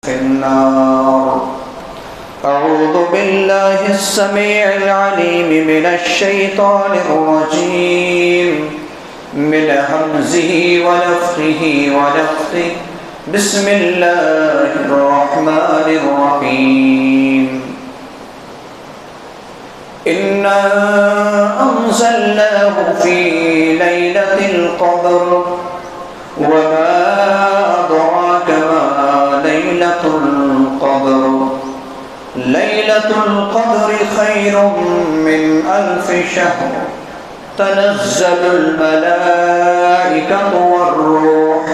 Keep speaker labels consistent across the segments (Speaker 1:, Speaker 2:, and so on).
Speaker 1: في النار. أعوذ بالله السميع العليم من الشيطان الرجيم من همزه ونفخه ونفثه. بسم الله الرحمن الرحيم. إنا أنزلناه في ليلة القدر وما أدراك ما ليلة القدر. ليلة القدر خير من 1000 شهر. تنزل الملائكة والروح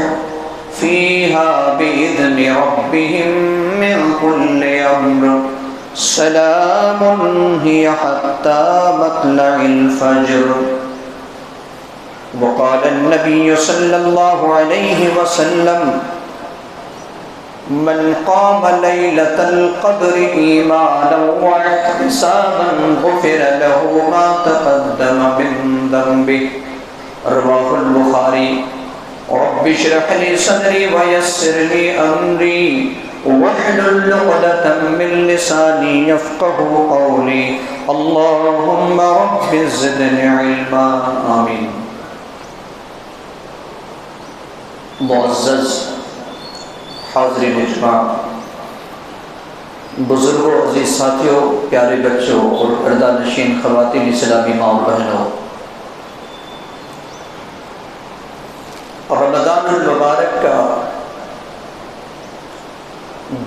Speaker 1: فيها بإذن ربهم من كل أمر. سلام هي حتى مطلع الفجر. وقال النبي صلى الله عليه وسلم: من قام ليلة القدر إيمانا واحتسابا غفر له ما تقدم من ذنبه. رواه البخاري. رب اشرح لي صدري ويسر لي أمري واحلل عقدة من لساني يفقهوا قولي. اللهم رب زدني علما. آمين. معزز حاضرین اجماع، بزرگوں، عزیز ساتھیوں، پیارے بچوں اور پردہ نشین خواتین اسلامی ماں اور بہنوں، رمضان المبارک کا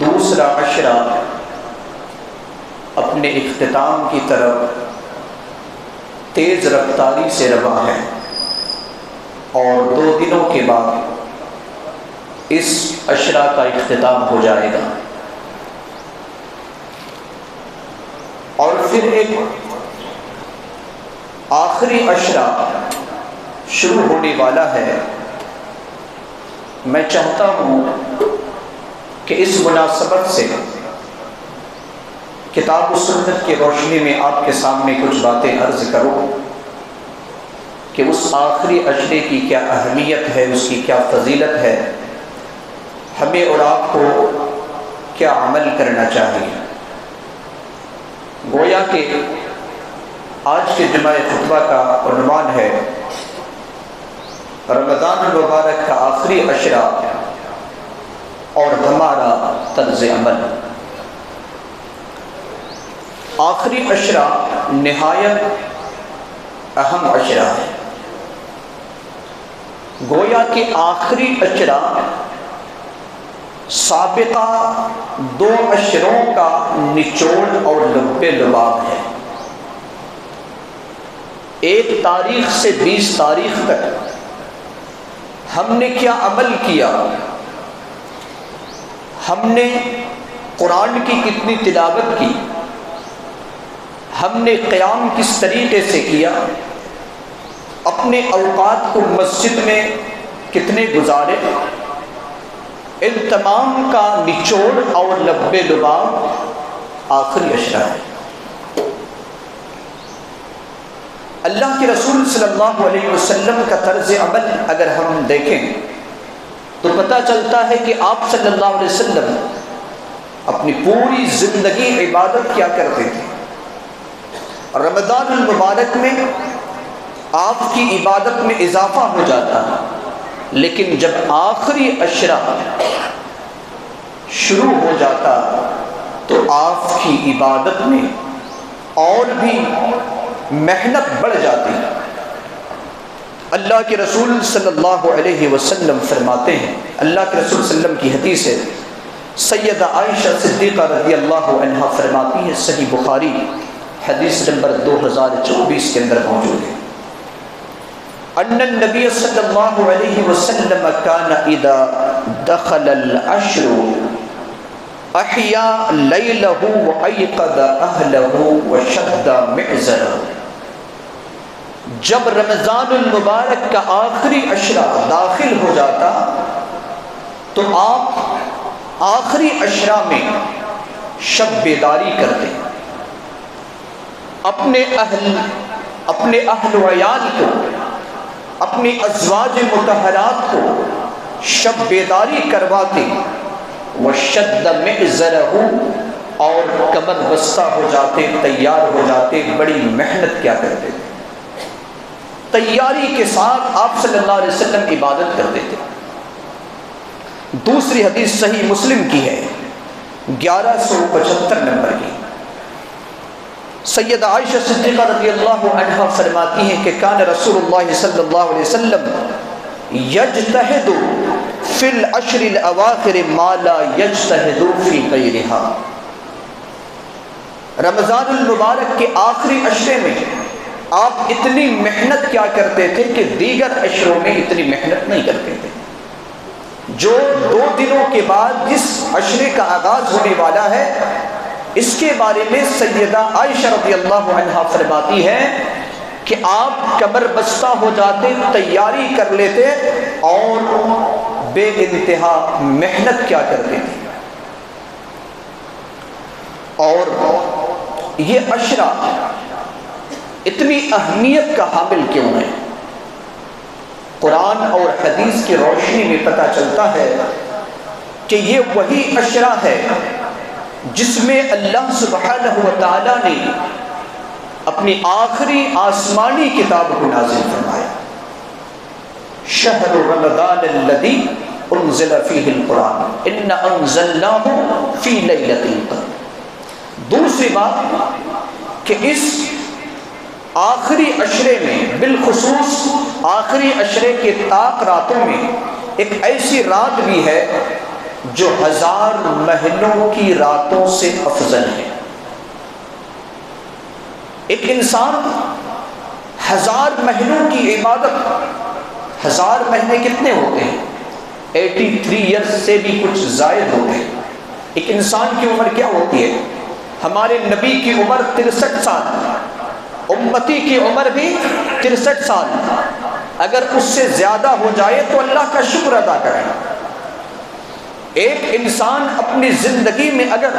Speaker 1: دوسرا عشرہ اپنے اختتام کی طرف تیز رفتاری سے رواں ہے، اور 2 دنوں کے بعد اس عشرہ کا اختتام ہو جائے گا، اور پھر ایک آخری عشرہ شروع ہونے والا ہے۔ میں چاہتا ہوں کہ اس مناسبت سے کتاب و سنت کی روشنی میں آپ کے سامنے کچھ باتیں عرض کروں کہ اس آخری عشرے کی کیا اہمیت ہے، اس کی کیا فضیلت ہے، ہمیں اور آپ کو کیا عمل کرنا چاہیے۔ گویا کہ آج کے جمعہ خطبہ کا عنوان ہے رمضان المبارک کا آخری عشرہ اور ہمارا طرز عمل۔ آخری عشرہ نہایت اہم عشرہ ہے۔ گویا کہ آخری عشرہ سابقہ 2 عشروں کا نچوڑ اور لب لباب ہے۔ 1 تاریخ سے 20 تاریخ تک ہم نے کیا عمل کیا، ہم نے قرآن کی کتنی تلاوت کی، ہم نے قیام کس طریقے سے کیا، اپنے اوقات کو مسجد میں کتنے گزارے، ان تمام کا نچوڑ اور لب لباب آخری عشرہ ہے۔ اللہ کے رسول صلی اللہ علیہ وسلم کا طرز عمل اگر ہم دیکھیں تو پتہ چلتا ہے کہ آپ صلی اللہ علیہ وسلم اپنی پوری زندگی عبادت کیا کرتے تھے۔ رمضان المبارک میں آپ کی عبادت میں اضافہ ہو جاتا ہے، لیکن جب آخری عشرہ شروع ہو جاتا تو آپ کی عبادت میں اور بھی محنت بڑھ جاتی۔ اللہ کے رسول صلی اللہ علیہ وسلم فرماتے ہیں، اللہ کے رسول صلی اللہ علیہ وسلم کی حدیث ہے، سیدہ عائشہ صدیقہ رضی اللہ عنہا فرماتی ہے، صحیح بخاری حدیث نمبر 2024 کے اندر موجود ہے، ان النبی صلی اللہ علیہ وسلم کان اذا دخل العشر احیا لیلہ وایقظ اہلہ وشد معزرہ۔ جب رمضان المبارک کا آخری عشرہ داخل ہو جاتا تو آپ آخری عشرہ میں شب بیداری کرتے، اپنے اہل و عیال کو، اپنی ازواج مطہرات کو شب بیداری کرواتے وشد مئزرہ، اور کمر بستہ ہو جاتے، تیار ہو جاتے، بڑی محنت کیا کرتے تھے، تیاری کے ساتھ آپ صلی اللہ علیہ وسلم عبادت کرتے تھے۔ دوسری حدیث صحیح مسلم کی ہے 1175 نمبر کی، سیدہ عائشہ صدیقہ رضی اللہ عنہا فرماتی ہیں کہ کان رسول اللہ صلی اللہ علیہ وسلم یجتہد فی العشر الاواخر ما لا یجتہد فی غیرہا، رمضان المبارک کے آخری عشرے میں آپ اتنی محنت کیا کرتے تھے کہ دیگر عشروں میں اتنی محنت نہیں کرتے تھے۔ جو 2 دنوں کے بعد جس عشرے کا آغاز ہونے والا ہے، اس کے بارے میں سیدہ عائشہ رضی اللہ عنہا فرماتی ہے کہ آپ کمر بستہ ہو جاتے، تیاری کر لیتے اور بے انتہا محنت کیا کرتے تھے۔ اور یہ عشرہ اتنی اہمیت کا حامل کیوں ہے؟ قرآن اور حدیث کی روشنی میں پتہ چلتا ہے کہ یہ وہی عشرہ ہے جس میں اللہ سبحانہ و تعالیٰ نے اپنی آخری آسمانی کتاب کو نازل فرمایا، شہر رمضان الذی انزل فیہ القرآن انا انزلناہ فی لیلۃ القدر۔ دوسری بات کہ اس آخری عشرے میں، بالخصوص آخری عشرے کے طاق راتوں میں، ایک ایسی رات بھی ہے جو 1000 مہینوں کی راتوں سے افضل ہے۔ ایک انسان 1000 مہینوں کی عبادت، 1000 مہینے کتنے ہوتے ہیں؟ 83 ایئرز سے بھی کچھ زائد ہوتے ہیں۔ ایک انسان کی عمر کیا ہوتی ہے؟ ہمارے نبی کی عمر 63 سال، امتی کی عمر بھی 63 سال، اگر اس سے زیادہ ہو جائے تو اللہ کا شکر ادا کریں۔ ایک انسان اپنی زندگی میں اگر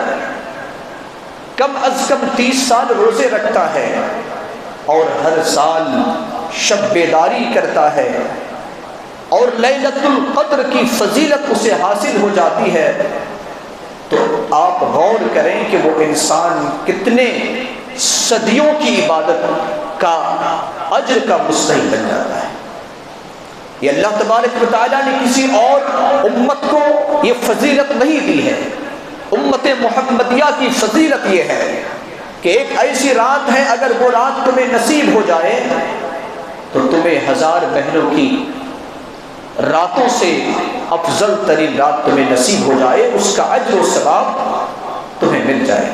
Speaker 1: کم از کم 30 سال روزے رکھتا ہے اور ہر سال شب بیداری کرتا ہے اور لیلۃ القدر کی فضیلت اسے حاصل ہو جاتی ہے، تو آپ غور کریں کہ وہ انسان کتنے صدیوں کی عبادت کا اجر کا مستحق بن جاتا ہے۔ یہ اللہ تبارک و تعالیٰ نے کسی اور امت کو یہ فضیلت نہیں دی ہے۔ امت محمدیہ کی فضیلت یہ ہے کہ ایک ایسی رات ہے، اگر وہ رات تمہیں نصیب ہو جائے تو تمہیں 1000 مہینوں کی راتوں سے افضل ترین رات تمہیں نصیب ہو جائے، اس کا اجر و ثواب تمہیں مل جائے۔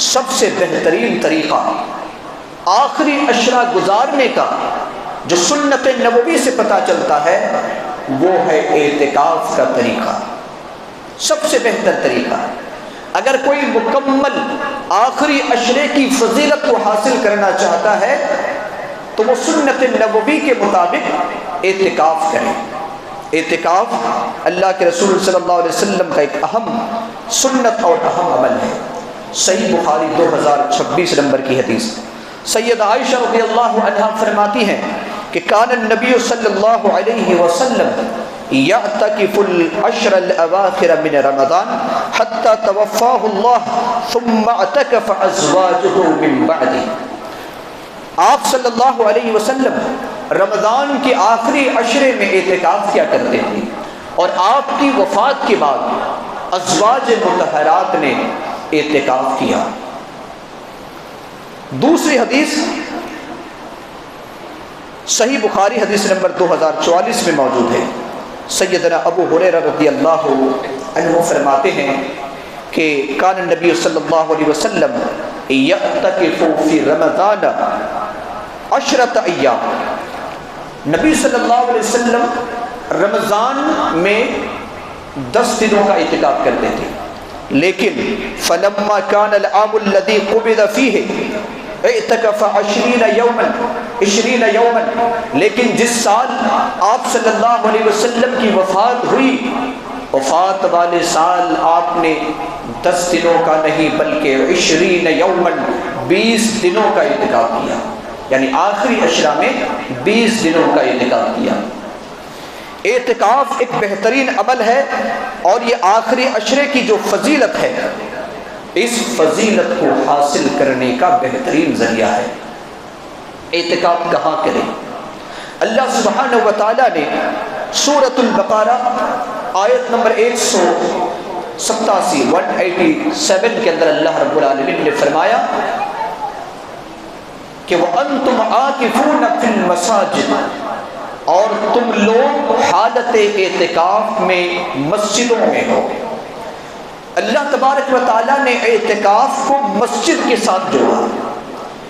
Speaker 1: سب سے بہترین طریقہ آخری عشرہ گزارنے کا جو سنت نبوی سے پتہ چلتا ہے وہ ہے اعتکاف کا طریقہ، سب سے بہتر طریقہ۔ اگر کوئی مکمل آخری عشرے کی فضیلت کو حاصل کرنا چاہتا ہے تو وہ سنت نبوی کے مطابق اعتکاف کرے۔ اعتکاف اللہ کے رسول صلی اللہ علیہ وسلم کا ایک اہم سنت اور اہم عمل ہے۔ صحیح بخاری 2026 نمبر کی حدیث، سیدہ عائشہ رضی اللہ عنہا فرماتی ہیں کہ کان النبی صلی اللہ علیہ وسلم یعتکف العشر الاواخر من رمضان حتی توفاہ اللہ ثم اعتکف ازواجہ من بعدہ۔ آپ صلی اللہ علیہ وسلم رمضان کے آخری عشرے میں اعتکاف کیا کرتے تھے، اور آپ کی وفات کے بعد ازواج مطہرات نے اعتکاف کیا۔ دوسری حدیث صحیح بخاری حدیث نمبر 2044 میں موجود ہے، سیدنا ابو ہریرہ رضی اللہ عنہ فرماتے ہیں کہ کان النبی صلی اللہ علیہ وسلم یعتکف فی رمضان 10 ایام، نبی صلی اللہ علیہ وسلم رمضان میں 10 دنوں کا اعتکاف کرتے تھے، لیکن فلما كان العام الذي قبض فيه اعتکف 20 یوما، لیکن جس سال آپ صلی اللہ علیہ وسلم کی وفات ہوئی، وفات والے سال آپ نے 10 دنوں کا نہیں بلکہ 20 یوما 20 دنوں کا اعتکاف کیا، یعنی آخری عشرہ میں 20 دنوں کا اعتکاف کیا۔ اعتکاف ایک بہترین عمل ہے اور یہ آخری عشرے کی جو فضیلت ہے، اس فضیلت کو حاصل کرنے کا بہترین ذریعہ ہے۔ اعتکاف کہاں کریں؟ اللہ سبحانہ و تعالیٰ نے سورۃ البقرہ آیت نمبر 187 کے اندر اللہ رب العالمین نے فرمایا کہ وَأَنْتُمْ عَاكِفُونَ فِي الْمَسَاجِدِ، اور تم لوگ حالت اعتکاف میں مسجدوں میں ہو۔ اللہ تبارک و تعالیٰ نے اعتکاف کو مسجد کے ساتھ جوڑا۔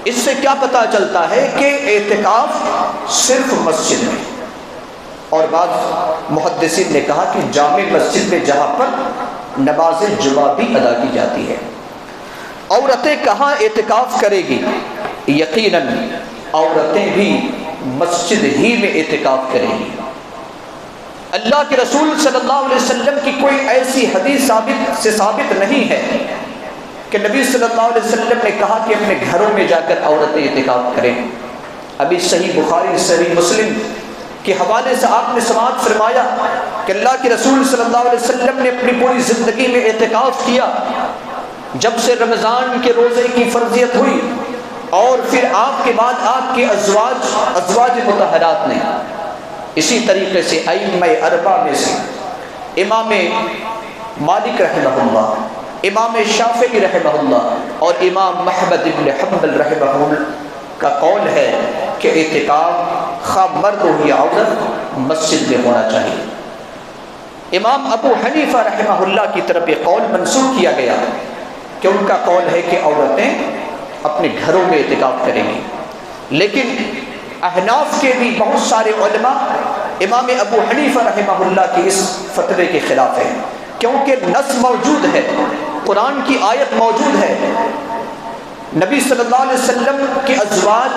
Speaker 1: اس سے کیا پتہ چلتا ہے کہ اعتکاف صرف مسجد میں، اور بعض محدثین نے کہا کہ جامع مسجد میں جہاں پر نماز جمعہ بھی ادا کی جاتی ہے۔ عورتیں کہاں اعتکاف کرے گی؟ یقیناً عورتیں بھی مسجد ہی میں اعتکاف کریں گی۔ اللہ کے رسول صلی اللہ علیہ وسلم کی کوئی ایسی حدیث ثابت نہیں ہے کہ نبی صلی اللہ علیہ وسلم نے کہا کہ اپنے گھروں میں جا کر عورتیں اعتکاف کریں۔ ابھی صحیح بخاری صحیح مسلم کے حوالے سے آپ نے سماعت فرمایا کہ اللہ کے رسول صلی اللہ علیہ وسلم نے اپنی پوری زندگی میں اعتکاف کیا، جب سے رمضان کے روزے کی فرضیت ہوئی، اور پھر آپ کے بعد آپ کے ازواج مطہرات نے۔ اسی طریقے سے ائمہ اربعہ میں سے امام مالک رحمہ اللہ، امام شافعی رحمہ اللہ اور امام احمد بن حنبل رحمہ اللہ کا قول ہے کہ اعتکاف خواہ مرد ہو یا عورت مسجد میں ہونا چاہیے۔ امام ابو حنیفہ رحمہ اللہ کی طرف یہ قول منسوخ کیا گیا کہ ان کا قول ہے کہ عورتیں اپنے گھروں میں اعتکاف کریں گی، لیکن احناف کے بھی بہت سارے علماء امام ابو حنیفہ رحمہ اللہ کی اس فتوے کے خلاف ہیں، کیونکہ نص موجود ہے، قرآن کی آیت موجود ہے، نبی صلی اللہ علیہ وسلم کے ازواج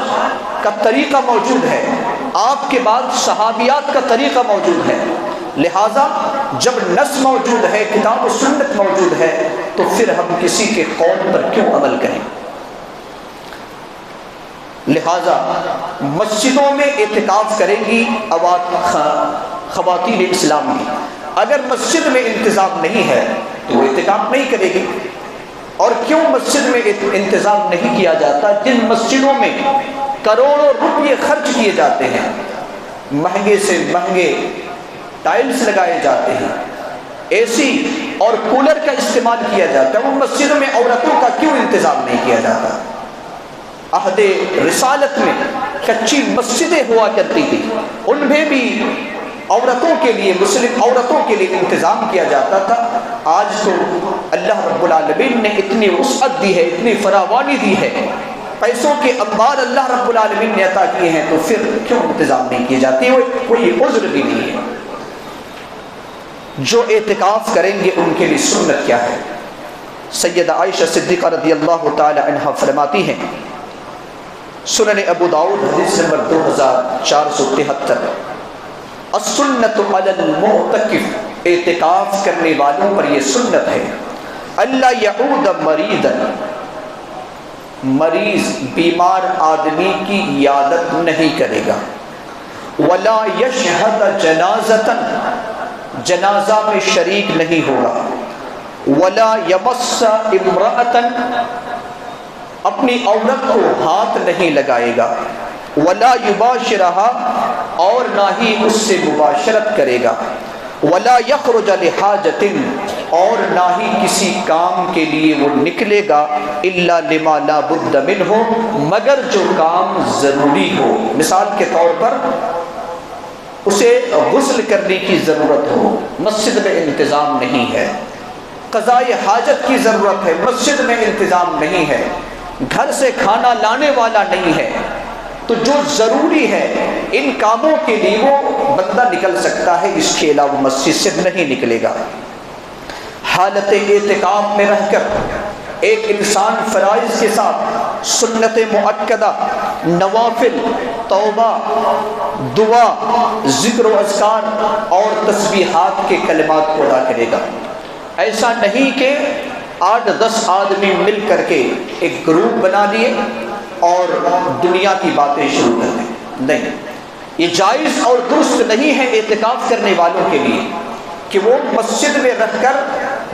Speaker 1: کا طریقہ موجود ہے، آپ کے بعد صحابیات کا طریقہ موجود ہے۔ لہٰذا جب نص موجود ہے، کتاب و سنت موجود ہے، تو پھر ہم کسی کے قول پر کیوں عمل کریں؟ لہٰذا مسجدوں میں اعتکاف کریں گی خواتین اسلام کی۔ اگر مسجد میں انتظام نہیں ہے تو وہ اعتکاف نہیں کرے گی۔ اور کیوں مسجد میں انتظام نہیں کیا جاتا؟ جن مسجدوں میں کروڑوں روپے خرچ کیے جاتے ہیں، مہنگے سے مہنگے ٹائلز لگائے جاتے ہیں، اے سی اور کولر کا استعمال کیا جاتا ہے، ان مسجدوں میں عورتوں کا کیوں انتظام نہیں کیا جاتا؟ عہد رسالت میں کچی مسجدیں ہوا کرتی تھی، ان میں بھی عورتوں کے لیے، مسلم عورتوں کے لیے انتظام کیا جاتا تھا۔ آج تو اللہ رب العالمین نے اتنی وسعت دی ہے، اتنی فراوانی دی ہے، پیسوں کے انبار اللہ رب العالمین نے عطا کیے ہیں، تو پھر کیوں انتظام نہیں کیے جاتے؟ کوئی عذر بھی نہیں ہے۔ جو اعتکاف کریں گے ان کے لیے سنت کیا ہے؟ سیدہ عائشہ صدیقہ رضی اللہ تعالی عنہا فرماتی ہیں، سنن ابو داؤد حدیث نمبر 2473، السنت علی المعتکف، اعتکاف کرنے والوں پر یہ سنت ہے، اللہ یعود مریضا، مریض بیمار آدمی کی عیادت نہیں کرے گا، ولا یشہد جنازۃ، جنازہ میں شریک نہیں ہوگا، ولا یمس امرأۃ، اپنی عورت کو ہاتھ نہیں لگائے گا، ولا یباشرہا، اور نہ ہی اس سے مباشرت کرے گا، ولا یخرج لحاجۃ، اور نہ ہی کسی کام کے لیے وہ نکلے گا، الا لما لا بد منہ، مگر جو کام ضروری ہو۔ مثال کے طور پر اسے غسل کرنے کی ضرورت ہو، مسجد میں انتظام نہیں ہے، قضاء حاجت کی ضرورت ہے، مسجد میں انتظام نہیں ہے، گھر سے کھانا لانے والا نہیں ہے، تو جو ضروری ہے ان کاموں کے لیے وہ بندہ نکل سکتا ہے، اس کے علاوہ مسجد سے نہیں نکلے گا۔ حالت اعتکاف میں رہ کر ایک انسان فرائض کے ساتھ سنت مؤکدہ، نوافل، توبہ، دعا، ذکر و اذکار اور تسبیحات کے کلمات کو ادا کرے گا۔ ایسا نہیں کہ 8-10 آدمی مل کر کے ایک گروپ بنا لیے اور دنیا کی باتیں شروع کر دیں، نہیں، یہ جائز اور درست نہیں ہے اعتکاف کرنے والوں کے لیے کہ وہ مسجد میں رہ کر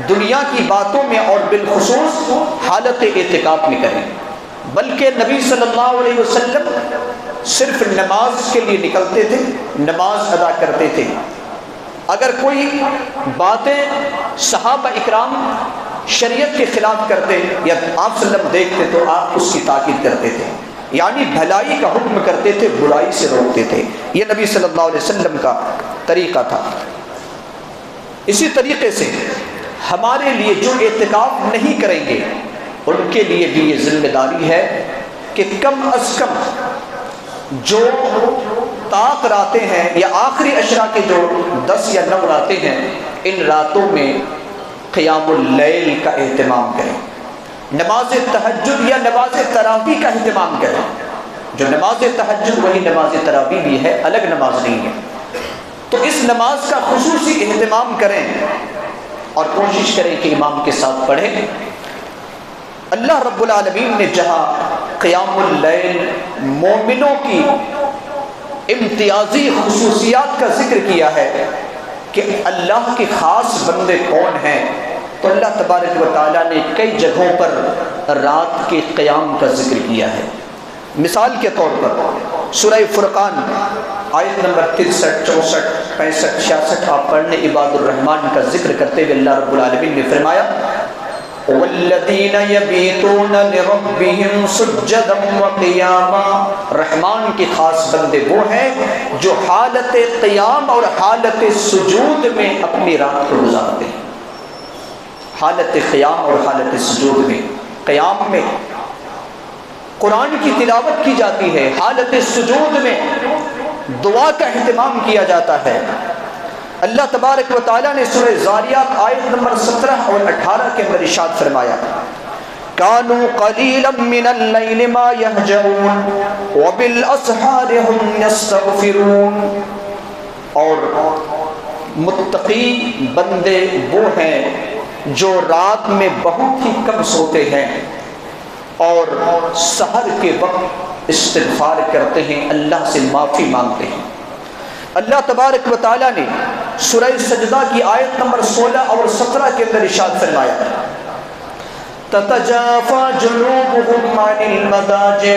Speaker 1: دنیا کی باتوں میں اور بالخصوص حالت اعتکاف میں کریں، بلکہ نبی صلی اللہ علیہ وسلم صرف نماز کے لیے نکلتے تھے، نماز ادا کرتے تھے۔ اگر کوئی باتیں صحابہ اکرام شریعت کے خلاف کرتے یا آپ صلی اللہ علیہ وسلم دیکھتے تو آپ اس کی تاکید کرتے تھے، یعنی بھلائی کا حکم کرتے تھے، برائی سے روکتے تھے۔ یہ نبی صلی اللہ علیہ وسلم کا طریقہ تھا۔ اسی طریقے سے ہمارے لیے جو اعتکاف نہیں کریں گے ان کے لیے بھی یہ ذمہ داری ہے کہ کم از کم جو طاق راتیں ہیں یا آخری عشرہ کے جو 10 یا 9 راتیں ہیں، ان راتوں میں قیام اللیل کا اہتمام کریں، نماز تہجد یا نماز تراویح کا اہتمام کریں۔ جو نماز تہجد وہی نماز تراویح بھی ہے، الگ نماز نہیں ہے، تو اس نماز کا خصوصی اہتمام کریں اور کوشش کریں کہ امام کے ساتھ پڑھیں۔ اللہ رب العالمین نے جہاں قیام اللیل مومنوں کی امتیازی خصوصیات کا ذکر کیا ہے کہ اللہ کے خاص بندے کون ہیں، تو اللہ تبارک و تعالیٰ نے کئی جگہوں پر رات کے قیام کا ذکر کیا ہے۔ مثال کے طور پر سورہ فرقان آیت نمبر 63، 64، 65، 66 آپ پڑھنے عباد الرحمن کا ذکر کرتے ہوئے اللہ رب العالمین نے فرمایا وَالَّذِينَ يَبِيتُونَ لِرَبِّهِمْ سُجَّدًا وَقِيَامًا، رحمان کے خاص بندے وہ ہیں جو حالت قیام اور حالت سجود میں اپنی رات کو گزارتے ہیں۔ حالت قیام اور حالت سجود میں، قیام میں قرآن کی تلاوت کی جاتی ہے، حالت سجود میں دعا کا اہتمام کیا جاتا ہے۔ اللہ تبارک و تعالیٰ نے سورہ زاریات آیت نمبر 17 اور 18 کے اندر ارشاد فرمایا كَانُوا قَلِيلًا مِّنَ اللَّيْلِ مَا يَهْجَعُونَ وَبِالْأَسْحَارِ هُمْ يَسْتَغْفِرُونَ، اور متقی بندے وہ ہیں جو رات میں بہت ہی کم سوتے ہیں اور سحر کے وقت استغفار کرتے ہیں، اللہ سے معافی مانگتے ہیں۔ اللہ تبارک و تعالیٰ نے سورہ سجدہ کی آیت نمبر 16 اور 17 کے اندر ارشاد فرمایا تَتَجَافَى جُنُوبُهُمْ عَنِ الْمَضَاجِعِ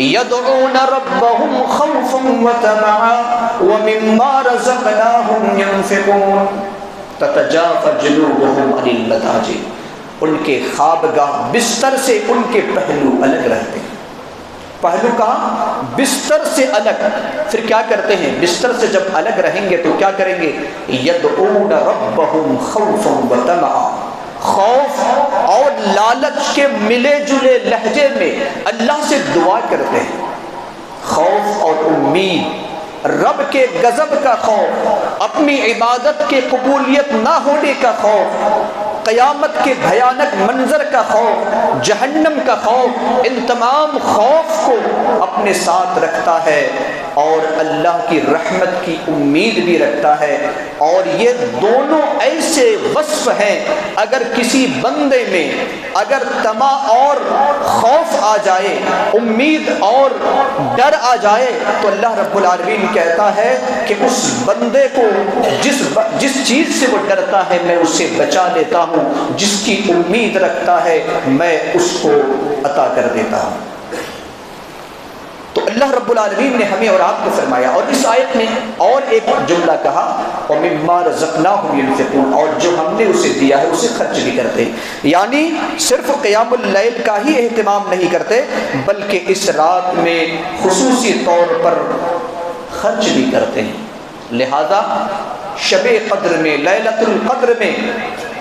Speaker 1: يَدْعُونَ رَبَّهُمْ خَوْفًا وَطَمَعًا وَمِمَّا رَزَقْنَاهُمْ يُنْفِقُونَ۔ تَتَجَافَى جُنُوبُهُمْ عَنِ الْمَضَاجِعِ، ان کے خوابگاہ بستر سے ان کے پہلو الگ رہتے ہیں۔ پہلو کہاں؟ بستر سے الگ۔ پھر کیا کرتے ہیں؟ بستر سے جب الگ رہیں گے تو کیا کریں گے؟ یدعون ربہم خوفا وطمعا، خوف اور لالچ کے ملے جلے لہجے میں اللہ سے دعا کرتے ہیں۔ خوف اور امید، رب کے غضب کا خوف، اپنی عبادت کے قبولیت نہ ہونے کا خوف، قیامت کے بھیانک منظر کا خوف، جہنم کا خوف، ان تمام خوف کو اپنے ساتھ رکھتا ہے اور اللہ کی رحمت کی امید بھی رکھتا ہے۔ اور یہ دونوں ایسے وصف ہیں، اگر کسی بندے میں اگر طمع اور خوف آ جائے، امید اور ڈر آ جائے، تو اللہ رب العالمین کہتا ہے کہ اس بندے کو جس چیز سے وہ ڈرتا ہے میں اسے بچا لیتا ہوں، جس کی امید رکھتا ہے میں اس کو عطا کر دیتا ہوں۔ تو اللہ رب العالمین نے ہمیں اور آپ کو فرمایا، اور اس آیت میں اور ایک جملہ کہا وَمِمَّا رَزَقْنَاهُمْ يُنْفِقُونَ، اور جو ہم نے اسے دیا ہے اسے خرچ بھی کرتے ہیں۔ یعنی صرف قیام اللیل کا ہی اہتمام نہیں کرتے بلکہ اس رات میں خصوصی طور پر خرچ بھی کرتے ہیں۔ لہذا شب قدر میں، لیلۃ القدر میں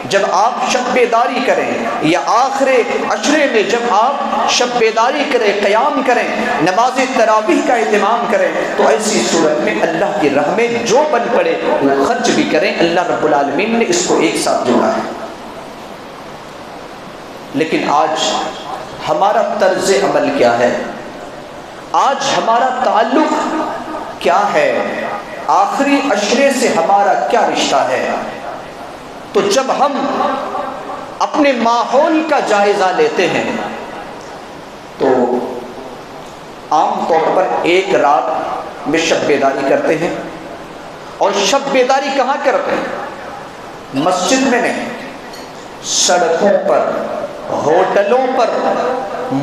Speaker 1: جب آپ شب بیداری کریں یا آخر عشرے میں جب آپ شب بیداری کریں، قیام کریں، نماز تراویح کا اہتمام کریں، تو ایسی صورت میں اللہ کی راہ میں جو بن پڑے وہ خرچ بھی کریں۔ اللہ رب العالمین نے اس کو ایک ساتھ جوڑا ہے۔ لیکن آج ہمارا طرز عمل کیا ہے؟ آج ہمارا تعلق کیا ہے؟ آخری عشرے سے ہمارا کیا رشتہ ہے؟ تو جب ہم اپنے ماحول کا جائزہ لیتے ہیں تو عام طور پر ایک رات میں شب بیداری کرتے ہیں. اور شب بیداری کہاں کرتے ہیں؟ مسجد میں نہیں، سڑکوں پر، ہوٹلوں پر.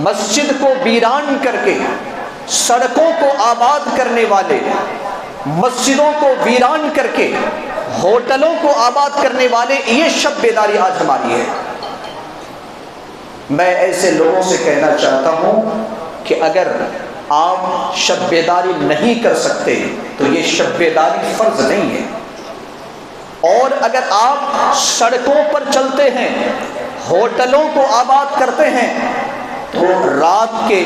Speaker 1: مسجد کو ویران کر کے سڑکوں کو آباد کرنے والے، مسجدوں کو ویران کر کے ہوٹلوں کو آباد کرنے والے، یہ شب بیداری آج ہماری ہے. میں ایسے لوگوں سے کہنا چاہتا ہوں کہ اگر آپ شب بیداری نہیں کر سکتے تو یہ شب بیداری فرض نہیں ہے. اور اگر آپ سڑکوں پر چلتے ہیں، ہوٹلوں کو آباد کرتے ہیں، تو رات کے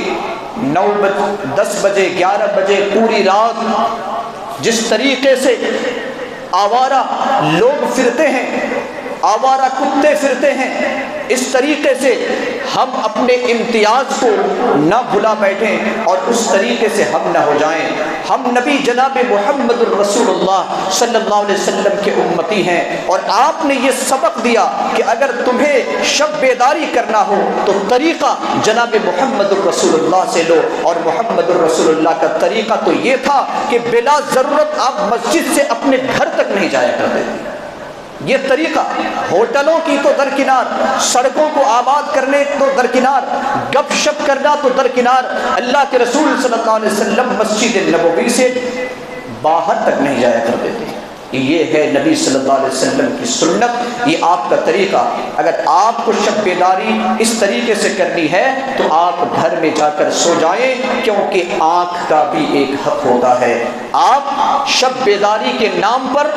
Speaker 1: 9 بجے، 10 بجے، 11 بجے پوری رات جس طریقے سے آوارہ لوگ پھرتے ہیں، آوارہ کتے پھرتے ہیں، اس طریقے سے ہم اپنے امتیاز کو نہ بھلا بیٹھیں اور اس طریقے سے ہم نہ ہو جائیں. ہم نبی جناب محمد الرسول اللہ صلی اللہ علیہ وسلم کے امتی ہیں، اور آپ نے یہ سبق دیا کہ اگر تمہیں شب بیداری کرنا ہو تو طریقہ جناب محمد الرسول اللہ سے لو. اور محمد الرسول اللہ کا طریقہ تو یہ تھا کہ بلا ضرورت آپ مسجد سے اپنے گھر تک نہیں جایا کرتے تھے. یہ طریقہ ہوٹلوں کی تو درکنار، سڑکوں کو آباد کرنے تو درکنار، گپ شپ کرنا تو درکنار. اللہ کے رسول صلی اللہ علیہ وسلم مسجد نبوی سے باہر تک نہیں جایا کرتے تھے. یہ ہے نبی صلی اللہ علیہ وسلم کی سنت، یہ آپ کا طریقہ. اگر آپ کو شب بیداری اس طریقے سے کرنی ہے تو آپ گھر میں جا کر سو جائیں، کیونکہ آنکھ کا بھی ایک حق ہوتا ہے. آپ شب بیداری کے نام پر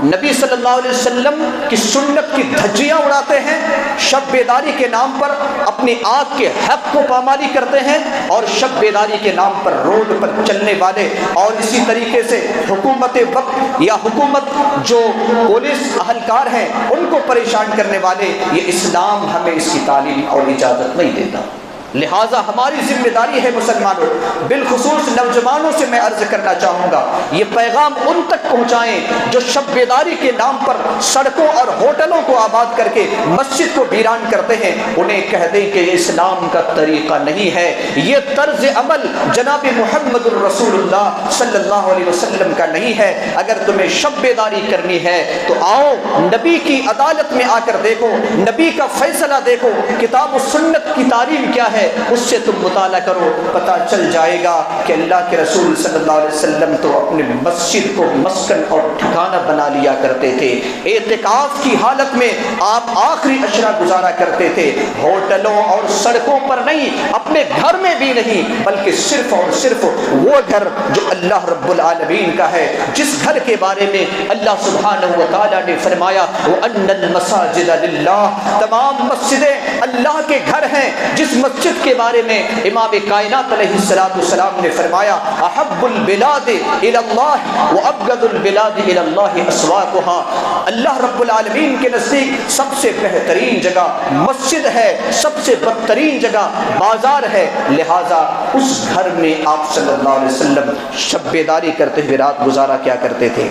Speaker 1: نبی صلی اللہ علیہ وسلم کی سنت کی دھجیاں اڑاتے ہیں، شب بیداری کے نام پر اپنی آنکھ کے حق کو پامالی کرتے ہیں، اور شب بیداری کے نام پر روڈ پر چلنے والے اور اسی طریقے سے حکومت وقت یا حکومت جو پولیس اہلکار ہیں ان کو پریشان کرنے والے، یہ اسلام ہمیں اس کی تعلیم اور اجازت نہیں دیتا. لہٰذا ہماری ذمہ داری ہے مسلمانوں، بالخصوص نوجوانوں سے میں عرض کرنا چاہوں گا، یہ پیغام ان تک پہنچائیں جو شب بیداری کے نام پر سڑکوں اور ہوٹلوں کو آباد کر کے مسجد کو ویران کرتے ہیں. انہیں کہہ دیں کہ یہ اسلام کا طریقہ نہیں ہے، یہ طرز عمل جناب محمد الرسول اللہ صلی اللہ علیہ وسلم کا نہیں ہے. اگر تمہیں شب بیداری کرنی ہے تو آؤ نبی کی عدالت میں آ کر دیکھو، نبی کا فیصلہ دیکھو، کتاب و سنت کی تعلیم کیا ہے اس سے تم مطالعہ کرو. پتہ چل جائے گا کہ اللہ کے رسول صلی اللہ علیہ وسلم تو اپنے مسجد کو مسکن اور ٹھکانہ بنا لیا کرتے تھے. اعتکاف کی حالت میں آپ آخری عشرہ گزارا کرتے تھے، ہوٹلوں اور سڑکوں پر نہیں، اپنے گھر میں بھی نہیں، بلکہ صرف اور صرف وہ گھر جو اللہ رب العالمین کا ہے، جس گھر کے بارے میں اللہ سبحانہ و تعالیٰ نے فرمایا وَأَنَّ الْمَسَاجِدَ لِلَّهِ، تمام مسجدیں اللہ کے گھر ہیں. جس مسجد کے بارے میں امام کائنات علیہ السلام نے فرمایا احب البلاد الی اللہ وابغض البلاد الی اللہ اسواقها، اللہ رب العالمین کے نزدیک سب سے بہترین جگہ مسجد ہے، سب سے بدترین جگہ بازار ہے. لہذا اس گھر میں آپ صلی اللہ علیہ وسلم شب بیداری کرتے ہوئے رات گزارا کیا کرتے تھے.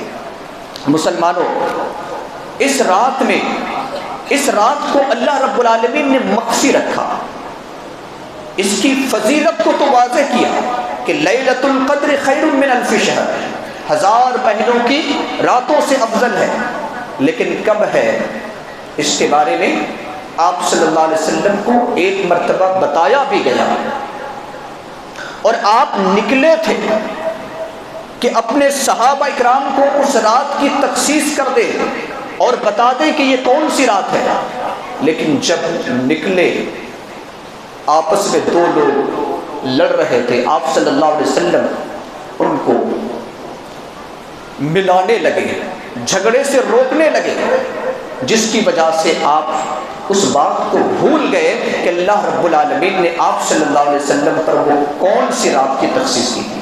Speaker 1: مسلمانوں، اس رات میں، اس رات کو اللہ رب العالمین نے مخفی رکھا، اس کی فضیلت کو تو واضح کیا کہ لیلۃ القدر خیر من الف شہر، 1000 مہینوں کی راتوں سے افضل ہے. لیکن کب ہے اس کے بارے میں آپ صلی اللہ علیہ وسلم کو ایک مرتبہ بتایا بھی گیا، اور آپ نکلے تھے کہ اپنے صحابہ اکرام کو اس رات کی تخصیص کر دے اور بتا دے کہ یہ کون سی رات ہے. لیکن جب نکلے آپس میں 2 لوگ لڑ رہے تھے، آپ صلی اللہ علیہ وسلم ان کو ملانے لگے، جھگڑے سے روکنے لگے، جس کی وجہ سے آپ اس بات کو بھول گئے کہ اللہ رب العالمین نے آپ صلی اللہ علیہ وسلم پر وہ کون سی رات کی تخصیص کی تھی.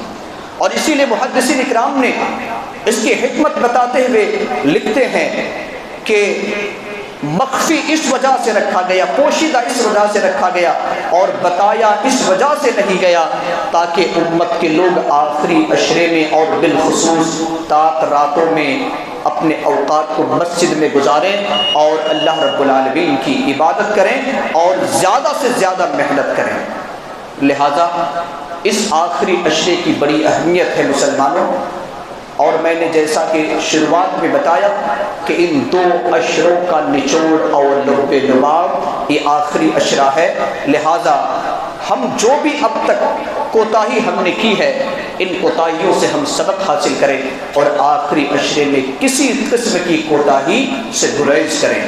Speaker 1: اور اسی لیے محدثین اکرام نے اس کی حکمت بتاتے ہوئے لکھتے ہیں کہ مخفی اس وجہ سے رکھا گیا، پوشیدہ اس وجہ سے رکھا گیا، اور بتایا اس وجہ سے نہیں گیا تاکہ امت کے لوگ آخری عشرے میں اور بالخصوص طاق راتوں میں اپنے اوقات کو مسجد میں گزاریں اور اللہ رب العالمین کی عبادت کریں اور زیادہ سے زیادہ محنت کریں. لہذا اس آخری عشرے کی بڑی اہمیت ہے مسلمانوں، اور میں نے جیسا کہ شروعات میں بتایا کہ ان 2 عشروں کا نچوڑ اور لب لباب یہ آخری عشرہ ہے، لہٰذا ہم جو بھی اب تک کوتاہی ہم نے کی ہے ان کوتاہیوں سے ہم سبق حاصل کریں اور آخری عشرے میں کسی قسم کی کوتاہی سے گریز کریں،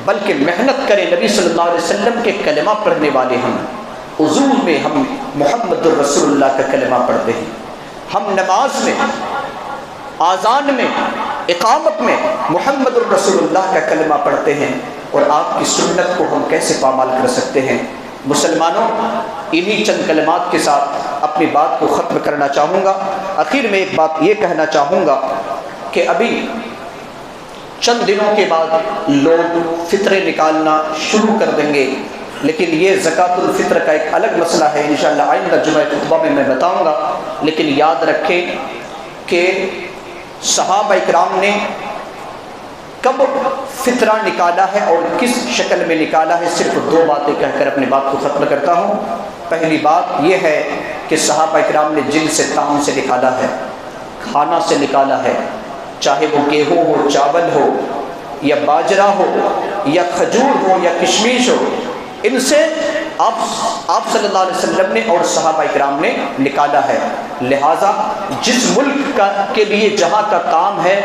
Speaker 1: بلکہ محنت کریں۔ نبی صلی اللہ علیہ وسلم کے کلمہ پڑھنے والے ہم، وضو میں ہم محمد الرسول اللہ کا کلمہ پڑھتے ہیں، ہم نماز میں، آذان میں، اقامت میں محمد الرسول اللہ کا کلمہ پڑھتے ہیں، اور آپ کی سنت کو ہم کیسے پامال کر سکتے ہیں؟ مسلمانوں، انہی چند کلمات کے ساتھ اپنی بات کو ختم کرنا چاہوں گا۔ آخر میں ایک بات یہ کہنا چاہوں گا کہ ابھی چند دنوں کے بعد لوگ فطرے نکالنا شروع کر دیں گے، لیکن یہ زکوٰۃ الفطر کا ایک الگ مسئلہ ہے، انشاءاللہ آئندہ جمعہ خطبہ میں بتاؤں گا۔ لیکن یاد رکھیں کہ صحابہ اکرام نے کب فطرہ نکالا ہے اور کس شکل میں نکالا ہے، صرف 2 باتیں کہہ کر اپنی بات کو ختم کرتا ہوں۔ پہلی بات یہ ہے کہ صحابہ اکرام نے جن سے تام سے نکالا ہے، کھانا سے نکالا ہے، چاہے وہ گیہوں ہو، چاول ہو، یا باجرہ ہو، یا کھجور ہو، یا کشمش ہو، ان سے آپ صلی اللہ علیہ وسلم نے اور صحابہ اکرام نے نکالا ہے۔ لہٰذا جس ملک کے لیے جہاں کا کام ہے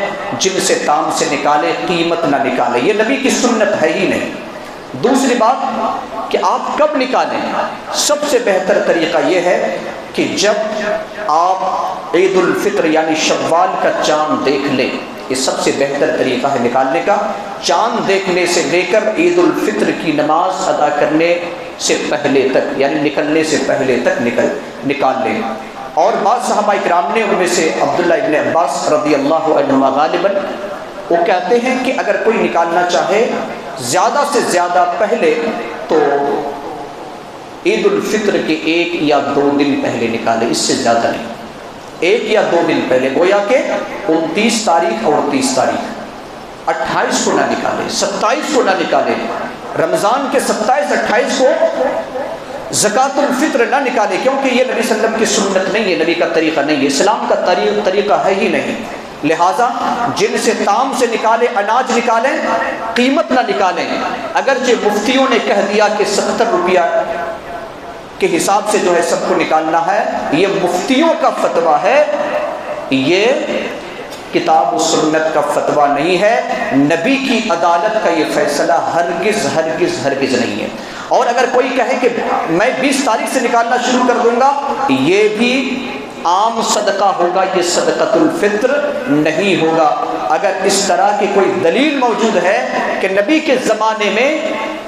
Speaker 1: جن سے تام سے نکالے، قیمت نہ نکالے، یہ نبی کی سنت ہے ہی نہیں۔ دوسری بات کہ آپ کب نکالیں، سب سے بہتر طریقہ یہ ہے کہ جب آپ عید الفطر یعنی شوال کا چاند دیکھ لیں، یہ سب سے بہتر طریقہ ہے نکالنے کا۔ چاند دیکھنے سے لے کر عید الفطر کی نماز ادا کرنے سے پہلے تک، یعنی نکلنے سے پہلے تک نکال لیں۔ اور بعض صحابہ اکرام نے، ان میں سے عبداللہ ابن عباس رضی اللہ عنہما غالباً، وہ کہتے ہیں کہ اگر کوئی نکالنا چاہے زیادہ سے زیادہ پہلے تو عید الفطر کے 1 یا 2 دن پہلے نکالے، اس سے زیادہ نہیں، 1 یا 2 دن پہلے، گویا کہ 29 تاریخ اور 30 تاریخ، 28 کو نہ نکالے، 27 کو نہ نکالے، رمضان کے 27 28 کو زکوٰۃ الفطر نہ نکالے، کیونکہ یہ نبی صلی اللہ علیہ وسلم کی سنت نہیں ہے، نبی کا طریقہ نہیں ہے، اسلام کا طریقہ ہے ہی نہیں۔ لہٰذا جن سے تام سے نکالے، اناج نکالیں، قیمت نہ نکالیں۔ اگرچہ مفتیوں نے کہہ دیا کہ 70 روپیہ کے حساب سے جو ہے سب کو نکالنا ہے، یہ مفتیوں کا فتویٰ ہے، یہ کتاب و سنت کا فتویٰ نہیں ہے، نبی کی عدالت کا یہ فیصلہ ہرگز ہرگز ہرگز نہیں ہے۔ اور اگر کوئی کہے کہ میں 20 تاریخ سے نکالنا شروع کر دوں گا، یہ بھی عام صدقہ ہوگا، یہ صدقۃ الفطر نہیں ہوگا۔ اگر اس طرح کی کوئی دلیل موجود ہے کہ نبی کے زمانے میں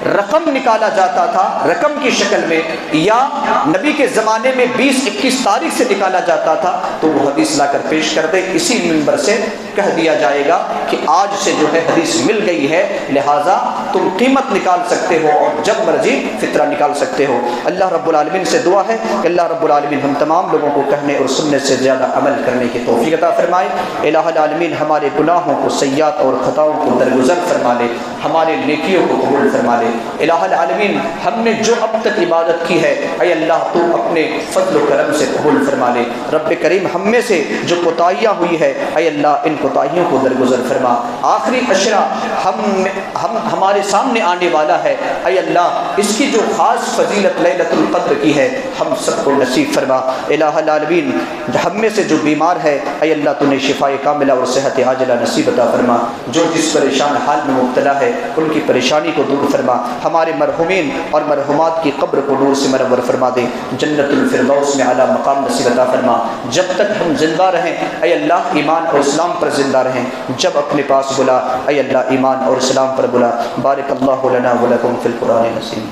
Speaker 1: رقم نکالا جاتا تھا رقم کی شکل میں، یا نبی کے زمانے میں 20-21 تاریخ سے نکالا جاتا تھا، تو وہ حدیث لا کر پیش کر دے، اسی منبر سے کہہ دیا جائے گا کہ آج سے جو ہے حدیث مل گئی ہے، لہٰذا تم قیمت نکال سکتے ہو اور جب مرضی فطرہ نکال سکتے ہو۔ اللہ رب العالمین سے دعا ہے کہ اللہ رب العالمین ہم تمام لوگوں کو کہنے اور سننے سے زیادہ عمل کرنے کی توفیق عطا فرمائے۔ الہ العالمین ہمارے گناہوں کو، سیئات اور خطاؤں کو درگزر فرما لے، ہمارے نیکیوں کو قبول فرما لے۔ الہ العالمین ہم نے جو اب تک عبادت کی ہے، اے اللہ تو اپنے فضل و کرم سے قبول فرما لے۔ رب کریم ہم میں سے جو کوتاہیاں ہوئی ہے، اے اللہ ان کوتاہیوں کو درگزر فرما۔ آخری عشرہ ہمارے سامنے آنے والا ہے، اے اللہ اس کی جو خاص فضیلت لیلۃ القدر کی ہے ہم سب کو نصیب فرما۔ الہ العالمین ہم میں سے جو بیمار ہے، اے اللہ تو نے شفائے کاملہ اور صحت عاجلہ نصیب عطا فرما۔ جو جس پریشان حال میں مبتلا ہے ان کی پریشانی کو دور فرما۔ ہمارے مرحومین اور مرحومات کی قبر کو نور سے منور فرما دے، جنت الفردوس میں اعلیٰ مقام نصیب عطا فرما۔ جب تک ہم زندہ رہیں اے اللہ ایمان اور اسلام پر زندہ رہیں، جب اپنے پاس بلا اے اللہ ایمان اور اسلام پر بلا۔ بارک اللہ لنا ولکم فی القرآن العظیم۔